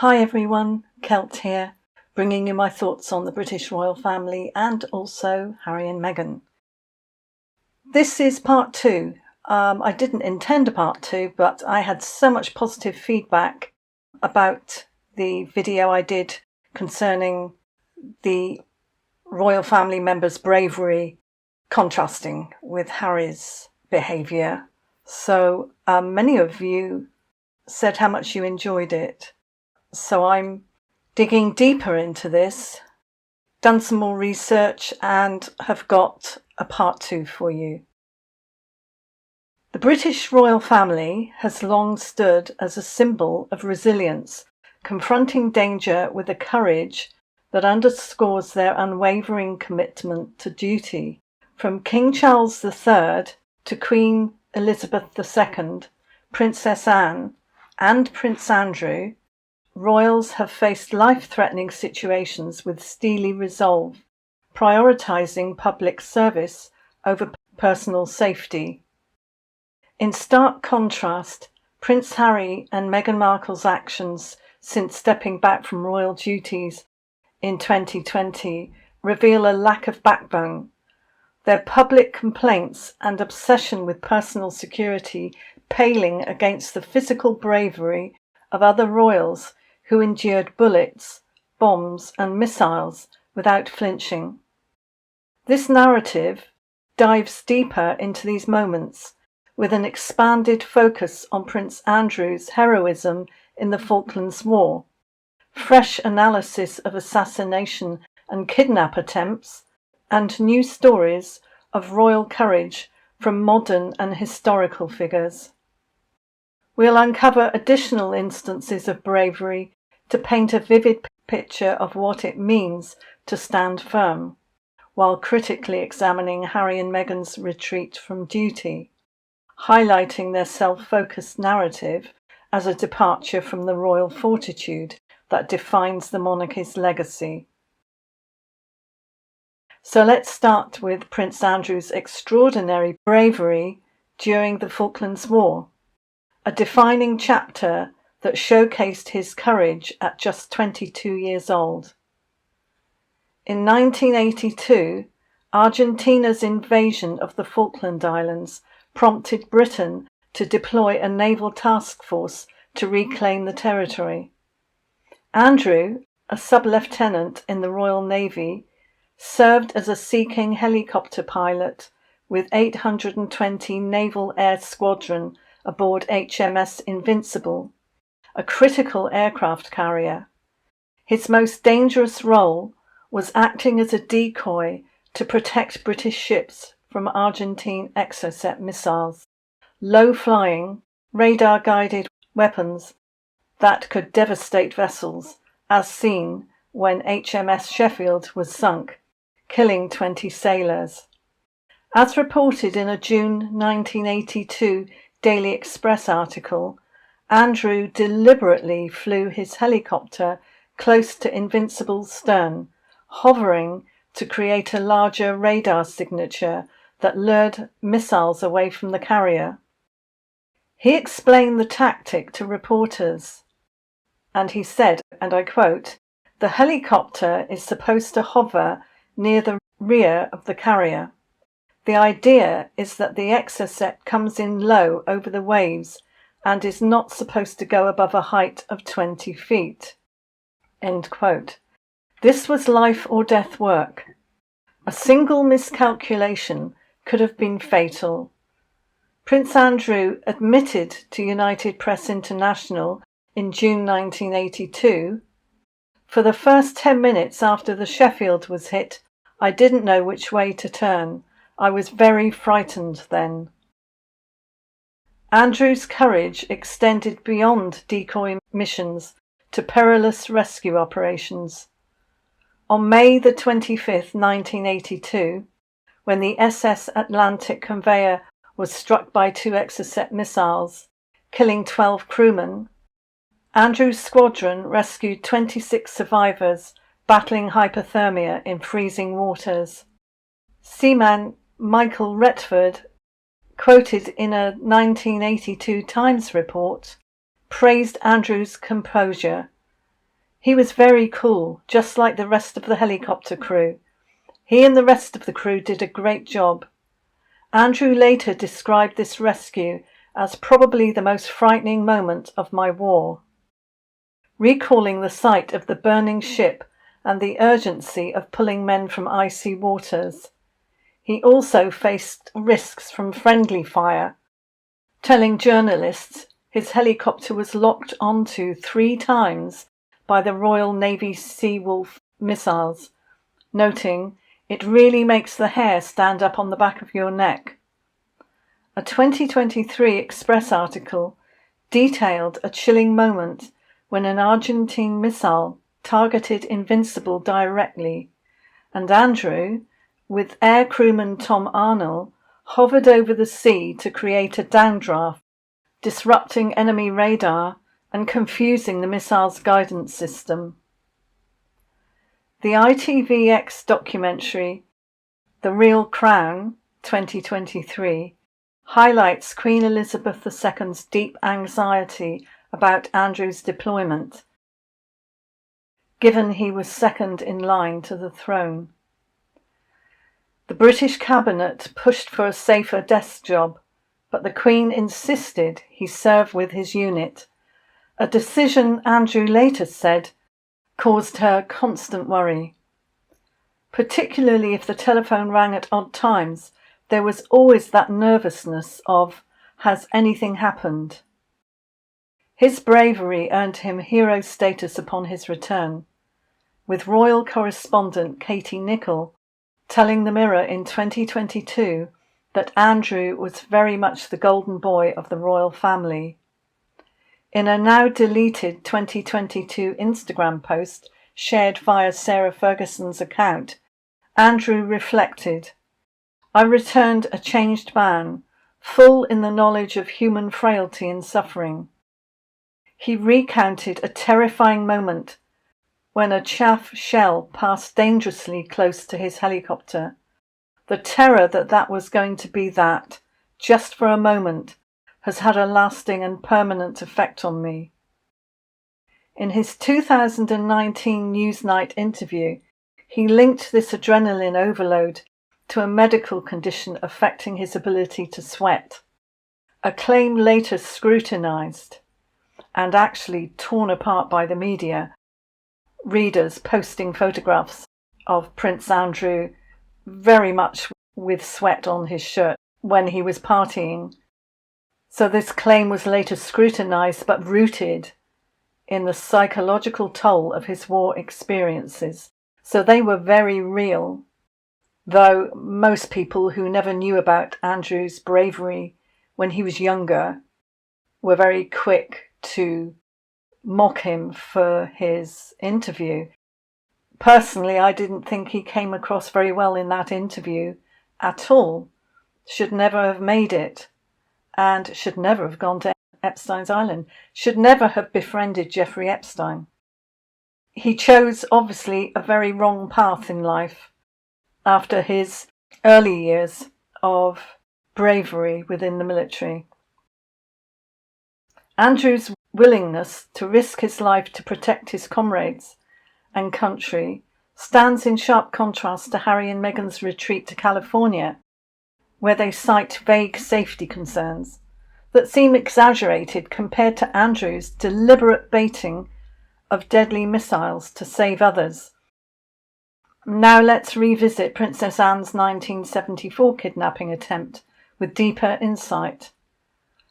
Hi everyone, Kelt here, bringing you my thoughts on the British royal family and also Harry and Meghan. This is part 2. I didn't intend a part 2, but I had so much positive feedback about the video I did concerning the royal family members' bravery contrasting with Harry's behaviour. So many of you said how much you enjoyed it. So I'm digging deeper into this, done some more research and have got a part 2 for you. The British royal family has long stood as a symbol of resilience, confronting danger with a courage that underscores their unwavering commitment to duty. From King Charles III to Queen Elizabeth II, Princess Anne and Prince Andrew, royals have faced life-threatening situations with steely resolve, prioritising public service over personal safety. In stark contrast, Prince Harry and Meghan Markle's actions since stepping back from royal duties in 2020 reveal a lack of backbone. Their public complaints and obsession with personal security paling against the physical bravery of other royals who endured bullets, bombs and missiles without flinching. This narrative dives deeper into these moments with an expanded focus on Prince Andrew's heroism in the Falklands War, fresh analysis of assassination and kidnap attempts, and new stories of royal courage from modern and historical figures. We'll uncover additional instances of bravery to paint a vivid picture of what it means to stand firm, while critically examining Harry and Meghan's retreat from duty, highlighting their self-focused narrative as a departure from the royal fortitude that defines the monarchy's legacy. So let's start with Prince Andrew's extraordinary bravery during the Falklands War, a defining chapter that showcased his courage at just 22 years old. In 1982, Argentina's invasion of the Falkland Islands prompted Britain to deploy a naval task force to reclaim the territory. Andrew, a sub-lieutenant in the Royal Navy, served as a Sea King helicopter pilot with 820 Naval Air Squadron aboard HMS Invincible, a critical aircraft carrier. His most dangerous role was acting as a decoy to protect British ships from Argentine exocet missiles, low-flying, radar-guided weapons that could devastate vessels, as seen when HMS Sheffield was sunk, killing 20 sailors. As reported in a June 1982 Daily Express article, Andrew deliberately flew his helicopter close to Invincible's stern, hovering to create a larger radar signature that lured missiles away from the carrier. He explained the tactic to reporters, and he said, and I quote, "The helicopter is supposed to hover near the rear of the carrier. The idea is that the exocet comes in low over the waves and is not supposed to go above a height of 20 feet. End quote. This was life or death work. A single miscalculation could have been fatal. Prince Andrew admitted to United Press International in June 1982, "For the first 10 minutes after the Sheffield was hit, I didn't know which way to turn. I was very frightened then." Andrew's courage extended beyond decoy missions to perilous rescue operations. On May the 25th, 1982, when the SS Atlantic conveyor was struck by 2 exocet missiles, killing 12 crewmen, Andrew's squadron rescued 26 survivors battling hypothermia in freezing waters. Seaman Michael Retford, quoted in a 1982 Times report, praised Andrew's composure, He was very cool, just like the rest of the helicopter crew. He and the rest of the crew did a great job. Andrew later described this rescue as probably the most frightening moment of my war, recalling the sight of the burning ship and the urgency of pulling men from icy waters. He also faced risks from friendly fire, telling journalists his helicopter was locked onto 3 times by the Royal Navy Seawolf missiles, noting, "It really makes the hair stand up on the back of your neck." A 2023 Express article detailed a chilling moment when an Argentine missile targeted Invincible directly, and Andrew, with air crewman Tom Arnold, hovered over the sea to create a downdraft, disrupting enemy radar and confusing the missile's guidance system. The ITVX documentary The Real Crown 2023 highlights Queen Elizabeth II's deep anxiety about Andrew's deployment, given he was second in line to the throne. The British cabinet pushed for a safer desk job, but the Queen insisted he serve with his unit, a decision Andrew later said caused her constant worry. Particularly if the telephone rang at odd times, there was always that nervousness of, has anything happened? His bravery earned him hero status upon his return, with royal correspondent Katie Nicholl telling the Mirror in 2022 that Andrew was very much the golden boy of the royal family. In a now deleted 2022 Instagram post shared via Sarah Ferguson's account, Andrew reflected, "I returned a changed man, full in the knowledge of human frailty and suffering." He recounted a terrifying moment when a chaff shell passed dangerously close to his helicopter. The terror that was going to be that, just for a moment, has had a lasting and permanent effect on me. In his 2019 Newsnight interview, he linked this adrenaline overload to a medical condition affecting his ability to sweat, a claim later scrutinised and actually torn apart by the media, readers posting photographs of Prince Andrew very much with sweat on his shirt when he was partying. So this claim was later scrutinised but rooted in the psychological toll of his war experiences. So they were very real, though most people who never knew about Andrew's bravery when he was younger were very quick to mock him for his interview. Personally, I didn't think he came across very well in that interview at all. Should never have made it, and should never have gone to Epstein's Island, should never have befriended Jeffrey Epstein. He chose, obviously, a very wrong path in life after his early years of bravery within the military. Andrew's willingness to risk his life to protect his comrades and country stands in sharp contrast to Harry and Meghan's retreat to California, where they cite vague safety concerns that seem exaggerated compared to Andrew's deliberate baiting of deadly missiles to save others. Now let's revisit Princess Anne's 1974 kidnapping attempt with deeper insight.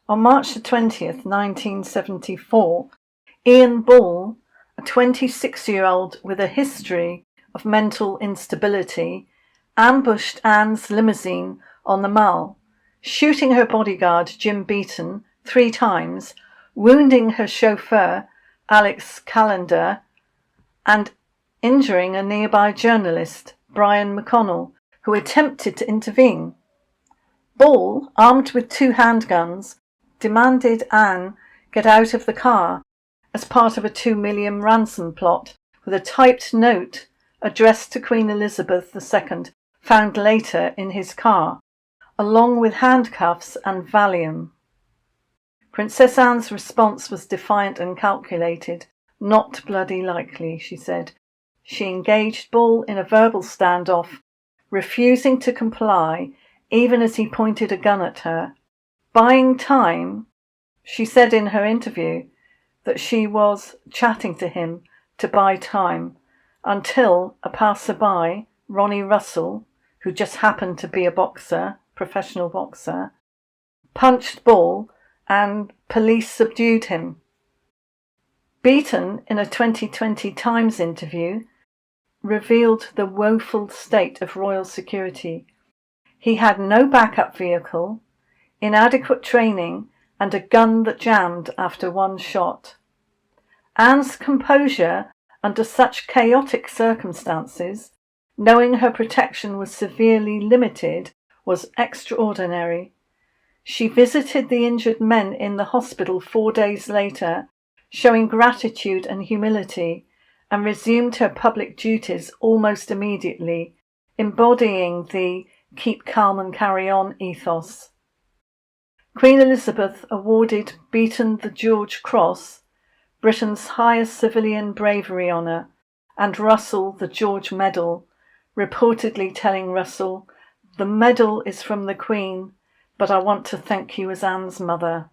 On March 20th, 1974, Ian Ball, a 26-year-old with a history of mental instability, ambushed Anne's limousine on the Mall, shooting her bodyguard Jim Beaton 3 times, wounding her chauffeur Alex Callender, and injuring a nearby journalist, Brian McConnell, who attempted to intervene. Ball, armed with 2 handguns, demanded Anne get out of the car as part of a $2 million ransom plot, with a typed note addressed to Queen Elizabeth II found later in his car, along with handcuffs and Valium. Princess Anne's response was defiant and calculated, Not bloody likely, she said. She engaged Ball in a verbal standoff, refusing to comply even as he pointed a gun at her. Buying time, she said in her interview that she was chatting to him to buy time until a passerby, Ronnie Russell, who just happened to be a boxer, professional boxer, punched Ball and police subdued him. Beaton, in a 2020 Times interview, revealed the woeful state of royal security. He had no backup vehicle, inadequate training, and a gun that jammed after one shot. Anne's composure under such chaotic circumstances, knowing her protection was severely limited, was extraordinary. She visited the injured men in the hospital 4 days later, showing gratitude and humility, and resumed her public duties almost immediately, embodying the keep calm and carry on ethos. Queen Elizabeth awarded Beaton the George Cross, Britain's highest civilian bravery honour, and Russell the George Medal, reportedly telling Russell, "The medal is from the Queen, but I want to thank you as Anne's mother."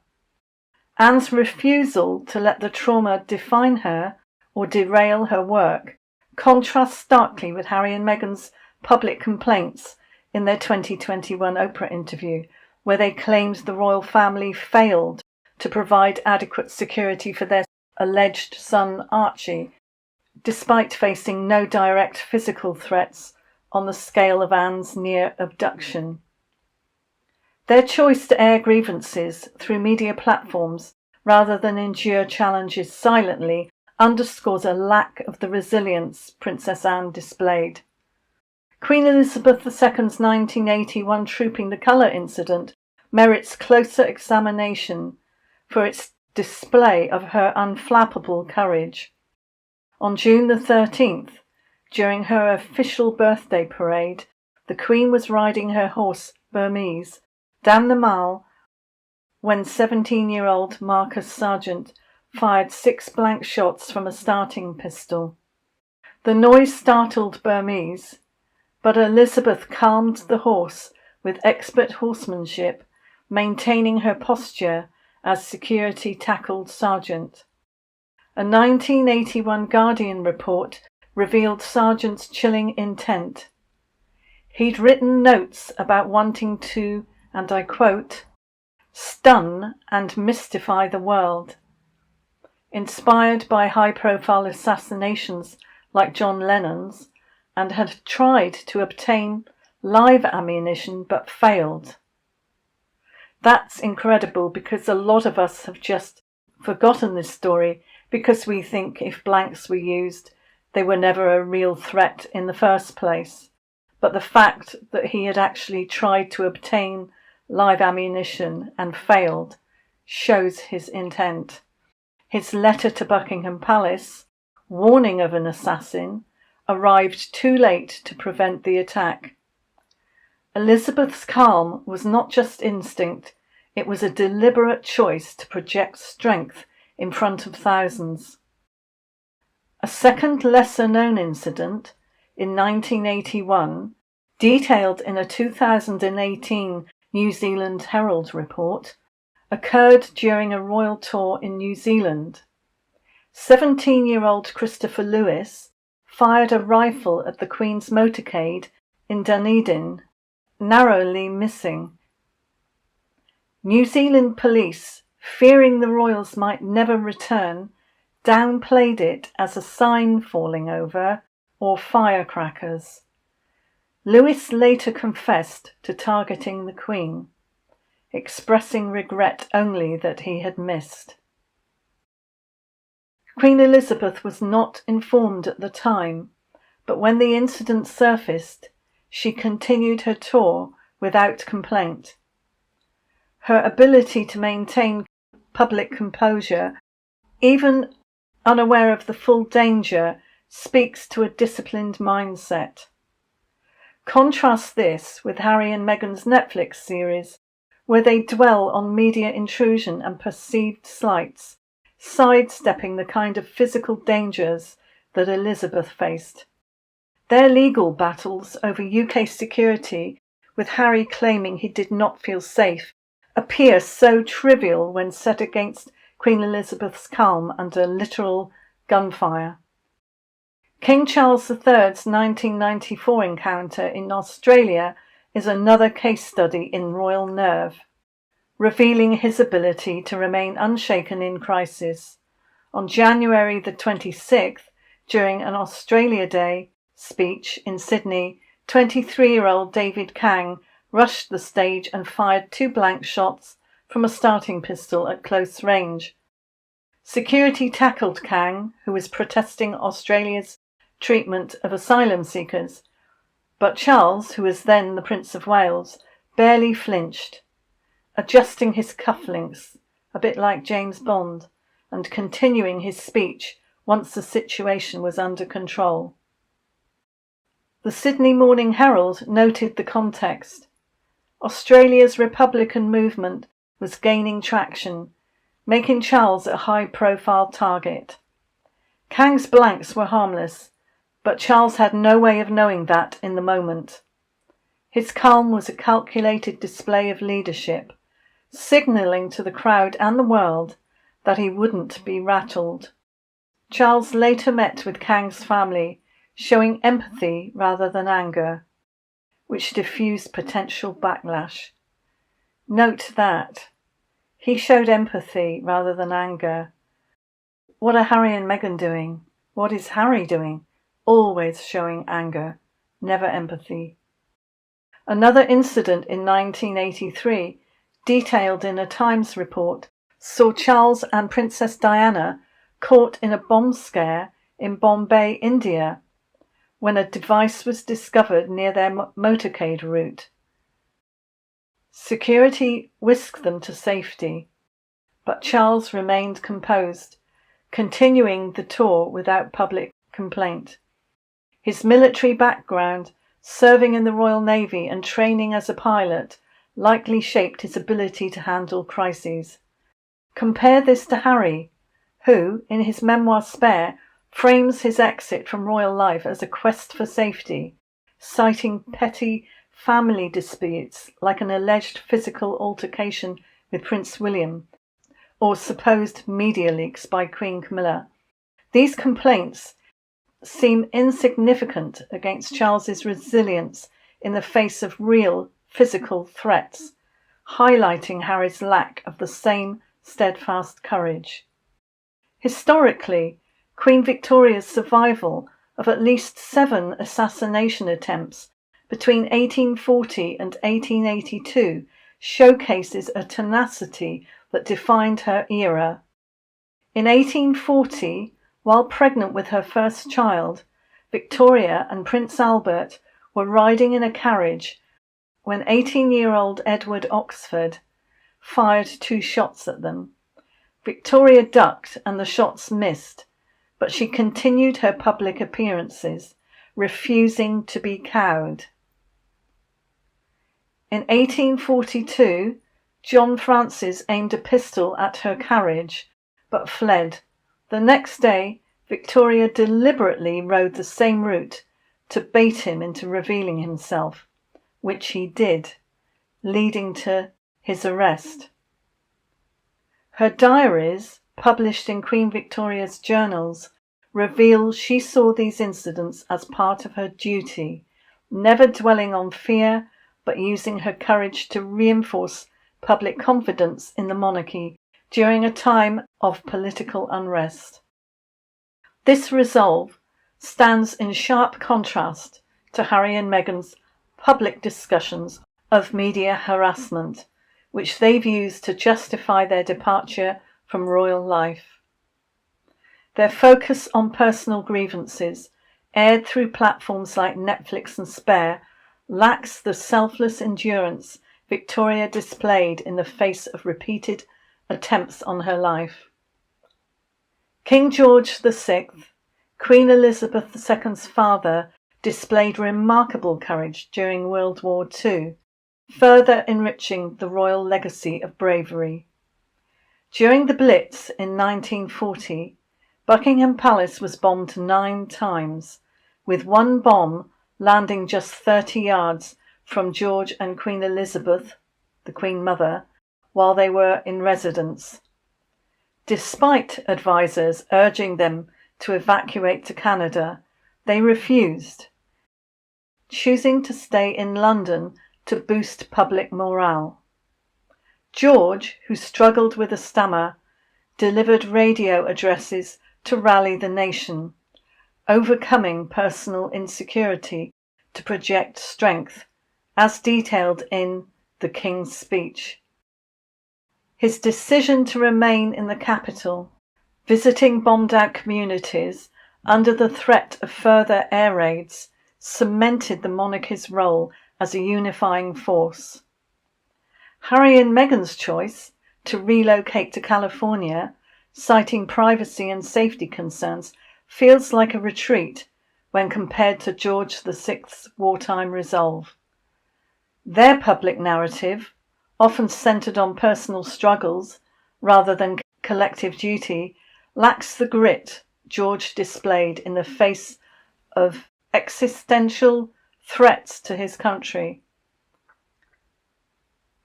Anne's refusal to let the trauma define her or derail her work contrasts starkly with Harry and Meghan's public complaints in their 2021 Oprah interview, where they claimed the royal family failed to provide adequate security for their alleged son Archie, despite facing no direct physical threats on the scale of Anne's near abduction. Their choice to air grievances through media platforms rather than endure challenges silently underscores a lack of the resilience Princess Anne displayed. Queen Elizabeth II's 1981 Trooping the Colour incident merits closer examination for its display of her unflappable courage. On June the 13th, during her official birthday parade, the Queen was riding her horse Burmese down the Mall when 17-year-old Marcus Sargent fired 6 blank shots from a starting pistol. The noise startled Burmese, but Elizabeth calmed the horse with expert horsemanship, maintaining her posture as security tackled Sargent. A 1981 Guardian report revealed Sargent's chilling intent. He'd written notes about wanting to, and I quote, "stun and mystify the world." Inspired by high-profile assassinations like John Lennon's, and had tried to obtain live ammunition but failed. That's incredible because a lot of us have just forgotten this story because we think if blanks were used, they were never a real threat in the first place. But the fact that he had actually tried to obtain live ammunition and failed shows his intent. His letter to Buckingham Palace, warning of an assassin, arrived too late to prevent the attack. Elizabeth's calm was not just instinct, it was a deliberate choice to project strength in front of thousands. A second lesser-known incident, in 1981, detailed in a 2018 New Zealand Herald report, occurred during a royal tour in New Zealand. 17-year-old Christopher Lewis fired a rifle at the Queen's motorcade in Dunedin, narrowly missing. New Zealand police, fearing the royals might never return, downplayed it as a sign falling over or firecrackers. Lewis later confessed to targeting the Queen, expressing regret only that he had missed. Queen Elizabeth was not informed at the time, but when the incident surfaced, she continued her tour without complaint. Her ability to maintain public composure, even unaware of the full danger, speaks to a disciplined mindset. Contrast this with Harry and Meghan's Netflix series, where they dwell on media intrusion and perceived slights, sidestepping the kind of physical dangers that Elizabeth faced. Their legal battles over UK security, with Harry claiming he did not feel safe, appear so trivial when set against Queen Elizabeth's calm under literal gunfire. King Charles III's 1994 encounter in Australia is another case study in royal nerve, revealing his ability to remain unshaken in crisis. On January the 26th, during an Australia Day speech in Sydney, 23-year-old David Kang rushed the stage and fired 2 blank shots from a starting pistol at close range. Security tackled Kang, who was protesting Australia's treatment of asylum seekers, but Charles, who was then the Prince of Wales, barely flinched, adjusting his cufflinks, a bit like James Bond, and continuing his speech once the situation was under control. The Sydney Morning Herald noted the context. Australia's Republican movement was gaining traction, making Charles a high-profile target. Kang's blanks were harmless, but Charles had no way of knowing that in the moment. His calm was a calculated display of leadership, signalling to the crowd and the world that he wouldn't be rattled. Charles later met with Kang's family, showing empathy rather than anger, which diffused potential backlash. Note that he showed empathy rather than anger. What are Harry and Meghan doing? What is Harry doing? Always showing anger, never empathy. Another incident in 1983, detailed in a Times report, saw Charles and Princess Diana caught in a bomb scare in Bombay, India, when a device was discovered near their motorcade route. Security whisked them to safety, but Charles remained composed, continuing the tour without public complaint. His military background, serving in the Royal Navy and training as a pilot, likely shaped his ability to handle crises. Compare this to Harry, who, in his memoir Spare, frames his exit from royal life as a quest for safety, citing petty family disputes like an alleged physical altercation with Prince William or supposed media leaks by Queen Camilla. These complaints seem insignificant against Charles's resilience in the face of real physical threats, highlighting Harry's lack of the same steadfast courage. Historically, Queen Victoria's survival of at least 7 assassination attempts between 1840 and 1882 showcases a tenacity that defined her era. In 1840, while pregnant with her first child, Victoria and Prince Albert were riding in a carriage when 18-year-old Edward Oxford fired 2 shots at them. Victoria ducked and the shots missed, but she continued her public appearances, refusing to be cowed. In 1842, John Francis aimed a pistol at her carriage, but fled. The next day, Victoria deliberately rode the same route to bait him into revealing himself, which he did, leading to his arrest. Her diaries, published in Queen Victoria's journals, reveal she saw these incidents as part of her duty, never dwelling on fear, but using her courage to reinforce public confidence in the monarchy during a time of political unrest. This resolve stands in sharp contrast to Harry and Meghan's public discussions of media harassment, which they've used to justify their departure from royal life. Their focus on personal grievances, aired through platforms like Netflix and Spare, lacks the selfless endurance Victoria displayed in the face of repeated attempts on her life. King George VI, Queen Elizabeth II's father, displayed remarkable courage during World War II, further enriching the royal legacy of bravery. During the Blitz in 1940, Buckingham Palace was bombed 9 times, with one bomb landing just 30 yards from George and Queen Elizabeth, the Queen Mother, while they were in residence. Despite advisors urging them to evacuate to Canada, they refused, choosing to stay in London to boost public morale. George, who struggled with a stammer, delivered radio addresses to rally the nation, overcoming personal insecurity to project strength, as detailed in The King's Speech. His decision to remain in the capital, visiting bombed-out communities under the threat of further air raids, cemented the monarchy's role as a unifying force. Harry and Meghan's choice to relocate to California, citing privacy and safety concerns, feels like a retreat when compared to George VI's wartime resolve. Their public narrative, often centered on personal struggles rather than collective duty, lacks the grit George displayed in the face of existential threats to his country.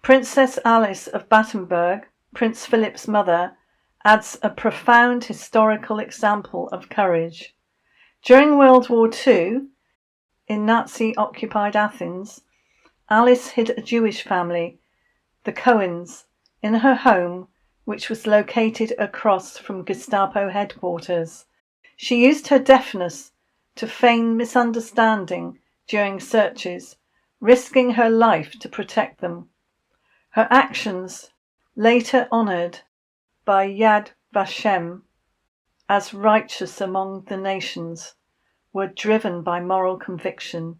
Princess Alice of Battenberg, Prince Philip's mother, adds a profound historical example of courage. During World War II, in Nazi-occupied Athens, Alice hid a Jewish family, the Cohens, in her home, which was located across from Gestapo headquarters. She used her deafness to feign misunderstanding during searches, risking her life to protect them. Her actions, later honoured by Yad Vashem as righteous among the nations, were driven by moral conviction,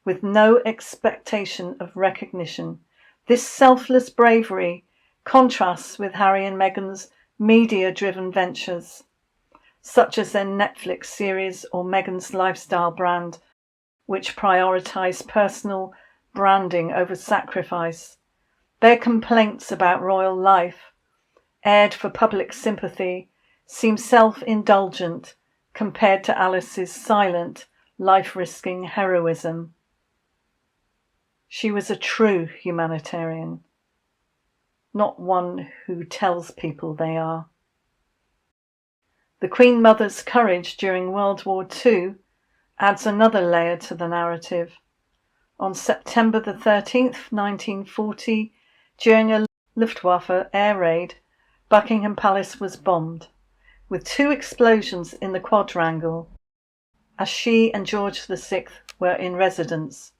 with no expectation of recognition. This selfless bravery contrasts with Harry and Meghan's media-driven ventures, such as their Netflix series or Meghan's lifestyle brand, which prioritise personal branding over sacrifice. Their complaints about royal life, aired for public sympathy, seem self-indulgent compared to Alice's silent, life-risking heroism. She was a true humanitarian, not one who tells people they are. The Queen Mother's courage during World War II adds another layer to the narrative. On September the 13th, 1940, during a Luftwaffe air raid, Buckingham Palace was bombed, with 2 explosions in the quadrangle, as she and George VI were in residence.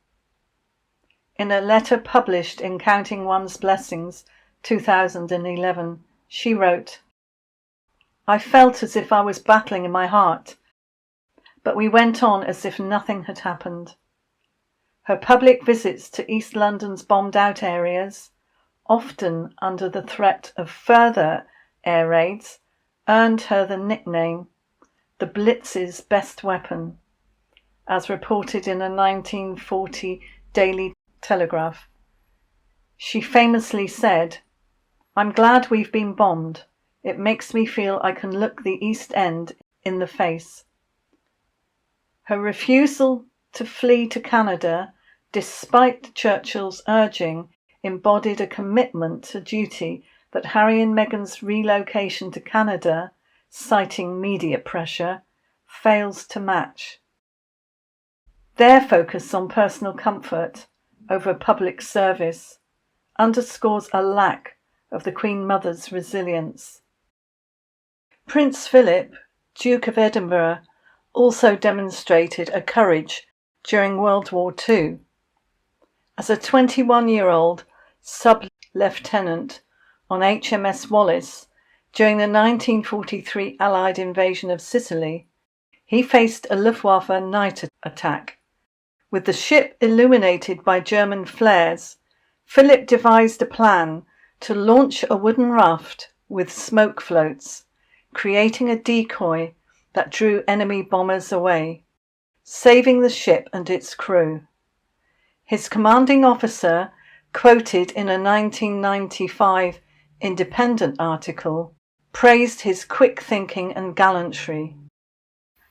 In a letter published in Counting One's Blessings, 2011, she wrote, "I felt as if I was battling in my heart, but we went on as if nothing had happened." Her public visits to East London's bombed-out areas, often under the threat of further air raids, earned her the nickname the Blitz's best weapon, as reported in a 1940 Daily Telegraph. She famously said, "I'm glad we've been bombed. It makes me feel I can look the East End in the face." Her refusal to flee to Canada, despite Churchill's urging, embodied a commitment to duty that Harry and Meghan's relocation to Canada, citing media pressure, fails to match. Their focus on personal comfort over public service underscores a lack of the Queen Mother's resilience. Prince Philip, Duke of Edinburgh, also demonstrated a courage during World War II. As a 21-year-old sub-lieutenant on HMS Wallis during the 1943 Allied invasion of Sicily, he faced a Luftwaffe night attack. With the ship illuminated by German flares, Philip devised a plan to launch a wooden raft with smoke floats, creating a decoy that drew enemy bombers away, saving the ship and its crew. His commanding officer, quoted in a 1995 Independent article praised his quick thinking and gallantry.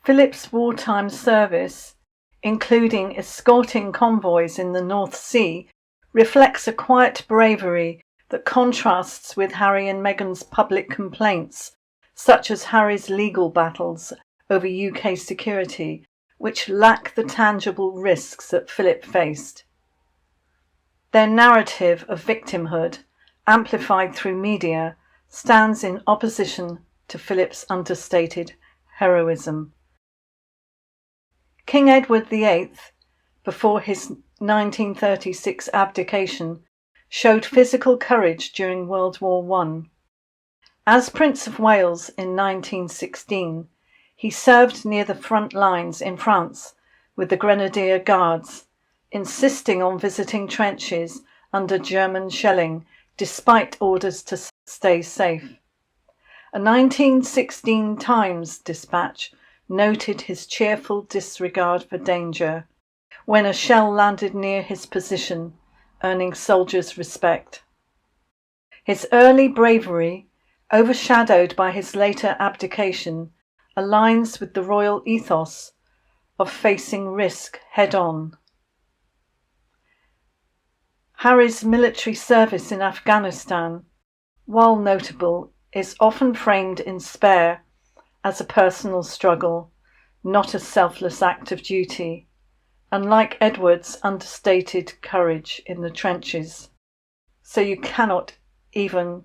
Philip's wartime service, including escorting convoys in the North Sea, reflects a quiet bravery that contrasts with Harry and Meghan's public complaints, such as Harry's legal battles over UK security, which lack the tangible risks that Philip faced. Their narrative of victimhood, amplified through media, stands in opposition to Philip's understated heroism. King Edward VIII, before his 1936 abdication, showed physical courage during World War I. As Prince of Wales in 1916, he served near the front lines in France with the Grenadier Guards, insisting on visiting trenches under German shelling despite orders to stay safe. A 1916 Times dispatch noted his cheerful disregard for danger when a shell landed near his position, earning soldiers' respect. His early bravery, overshadowed by his later abdication, aligns with the royal ethos of facing risk head-on. Harry's military service in Afghanistan, while notable, is often framed in spare as a personal struggle, not a selfless act of duty, unlike Edward's understated courage in the trenches. So you cannot even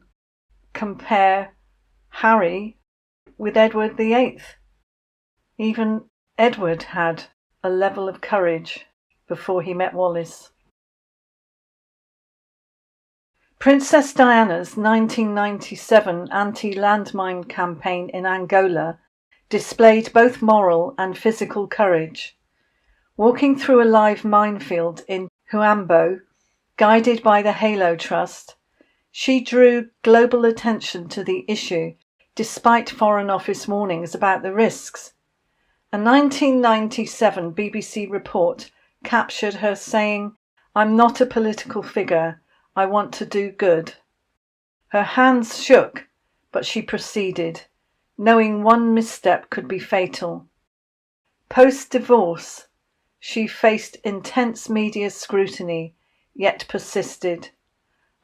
compare Harry with Edward VIII. Even Edward had a level of courage before he met Wallace. Princess Diana's 1997 anti-landmine campaign in Angola displayed both moral and physical courage. Walking through a live minefield in Huambo, guided by the Halo Trust, she drew global attention to the issue despite Foreign Office warnings about the risks. A 1997 BBC report captured her saying, "I'm not a political figure. I want to do good." Her hands shook, but she proceeded, knowing one misstep could be fatal. Post-divorce, she faced intense media scrutiny, yet persisted,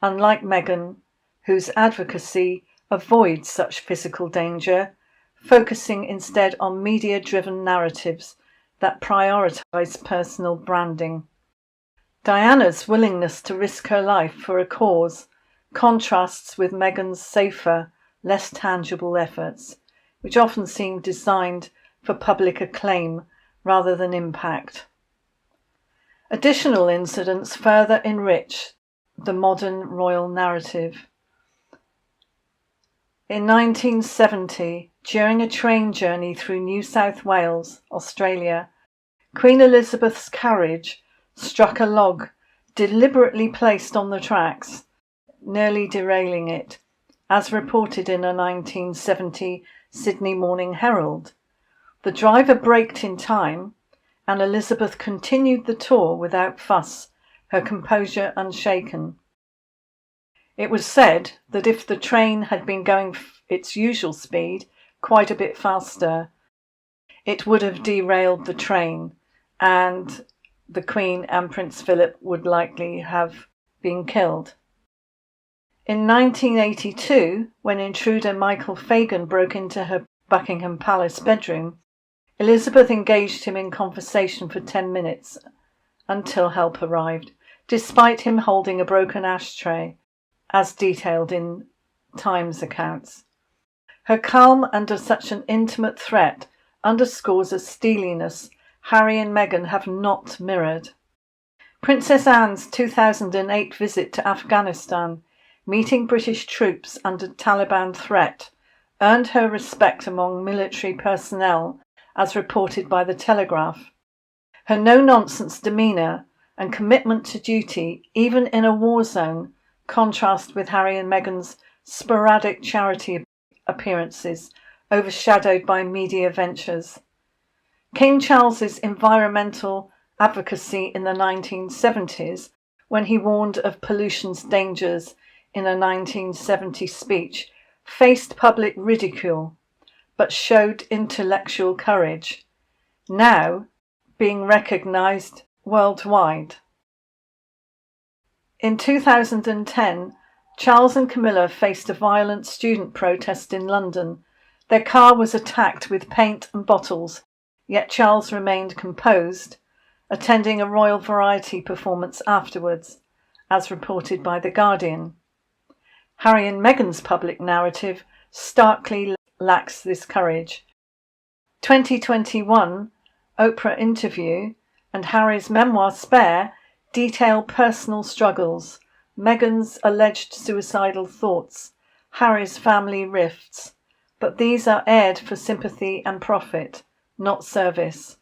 unlike Meghan, whose advocacy avoids such physical danger, focusing instead on media-driven narratives that prioritise personal branding. Diana's willingness to risk her life for a cause contrasts with Meghan's safer, less tangible efforts, which often seem designed for public acclaim rather than impact. Additional incidents further enrich the modern royal narrative. In 1970, during a train journey through New South Wales, Australia, Queen Elizabeth's carriage struck a log deliberately placed on the tracks, nearly derailing it, as reported in a 1970 Sydney Morning Herald. The driver braked in time, and Elizabeth continued the tour without fuss, her composure unshaken. It was said that if the train had been going its usual speed, quite a bit faster, it would have derailed the train, and the Queen and Prince Philip would likely have been killed. In 1982, when intruder Michael Fagan broke into her Buckingham Palace bedroom, Elizabeth engaged him in conversation for 10 minutes until help arrived, despite him holding a broken ashtray, as detailed in Times accounts. Her calm under such an intimate threat underscores a steeliness Harry and Meghan have not mirrored. Princess Anne's 2008 visit to Afghanistan, meeting British troops under Taliban threat, earned her respect among military personnel, as reported by The Telegraph. Her no-nonsense demeanour and commitment to duty, even in a war zone, contrast with Harry and Meghan's sporadic charity appearances, overshadowed by media ventures. King Charles's environmental advocacy in the 1970s, when he warned of pollution's dangers in a 1970 speech, faced public ridicule, but showed intellectual courage, now being recognised worldwide. In 2010, Charles and Camilla faced a violent student protest in London. Their car was attacked with paint and bottles, yet Charles remained composed, attending a Royal Variety performance afterwards, as reported by The Guardian. Harry and Meghan's public narrative starkly lacks this courage. 2021 Oprah interview and Harry's memoir Spare detail personal struggles, Meghan's alleged suicidal thoughts, Harry's family rifts, but these are aired for sympathy and profit, not service.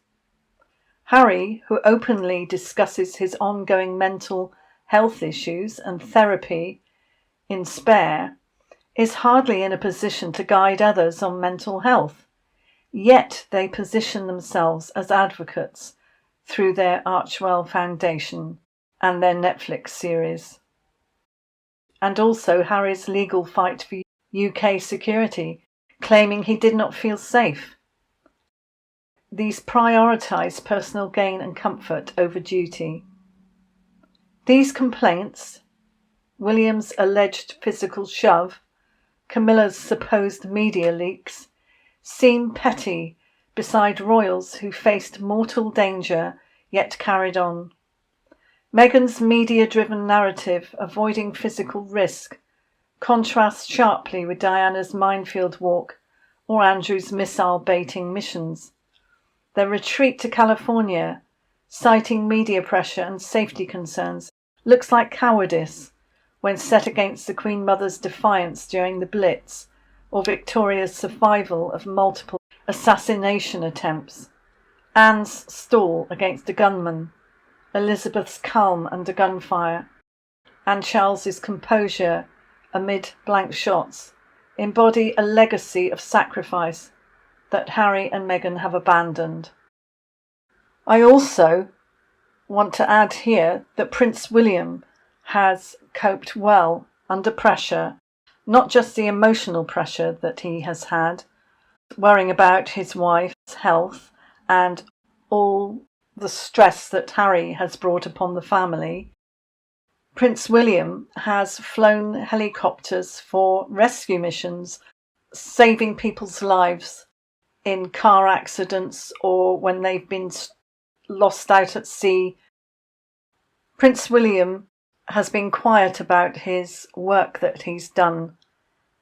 Harry, who openly discusses his ongoing mental health issues and therapy in Spare, is hardly in a position to guide others on mental health, yet they position themselves as advocates through their Archwell Foundation and their Netflix series. And also Harry's legal fight for UK security, claiming he did not feel safe. These prioritise personal gain and comfort over duty. These complaints, William's alleged physical shove, Camilla's supposed media leaks, seem petty beside royals who faced mortal danger yet carried on. Meghan's media-driven narrative, avoiding physical risk, contrasts sharply with Diana's minefield walk or Andrew's missile-baiting missions. Their retreat to California, citing media pressure and safety concerns, looks like cowardice when set against the Queen Mother's defiance during the Blitz or Victoria's survival of multiple assassination attempts, Anne's stall against a gunman, Elizabeth's calm under gunfire, and Charles's composure amid blank shots embody a legacy of sacrifice that Harry and Meghan have abandoned. I also want to add here that Prince William has coped well under pressure, not just the emotional pressure that he has had, worrying about his wife's health and all the stress that Harry has brought upon the family. Prince William has flown helicopters for rescue missions, saving people's lives in car accidents or when they've been lost out at sea. Prince William has been quiet about his work that he's done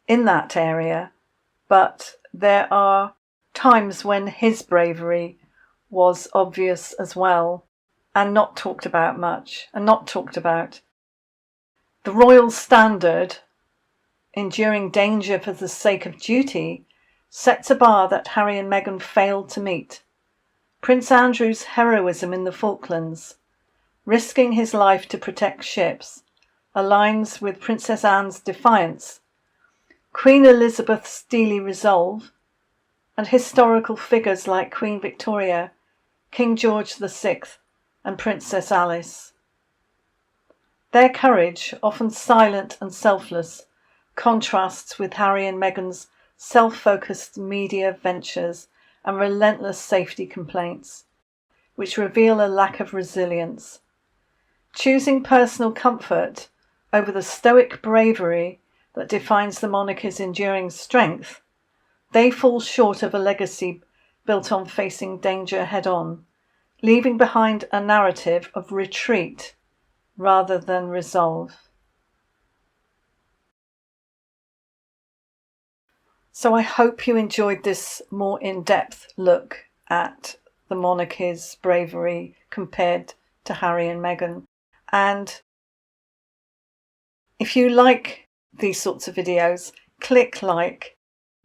in that area, but there are times when his bravery was obvious as well and not talked about much and not talked about. The royal standard, enduring danger for the sake of duty, sets a bar that Harry and Meghan failed to meet. Prince Andrew's heroism in the Falklands, risking his life to protect ships, aligns with Princess Anne's defiance, Queen Elizabeth's steely resolve, and historical figures like Queen Victoria, King George VI, and Princess Alice. Their courage, often silent and selfless, contrasts with Harry and Meghan's self-focused media ventures and relentless safety complaints, which reveal a lack of resilience. Choosing personal comfort over the stoic bravery that defines the monarchy's enduring strength, they fall short of a legacy built on facing danger head-on, leaving behind a narrative of retreat rather than resolve. So I hope you enjoyed this more in-depth look at the monarchy's bravery compared to Harry and Meghan. And if you like these sorts of videos, click like,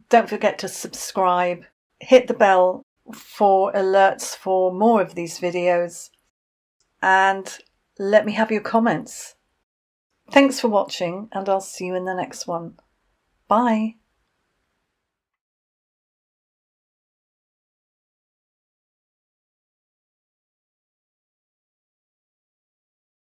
don't forget to subscribe, hit the bell for alerts for more of these videos, and let me have your comments. Thanks for watching, and I'll see you in the next one. Bye.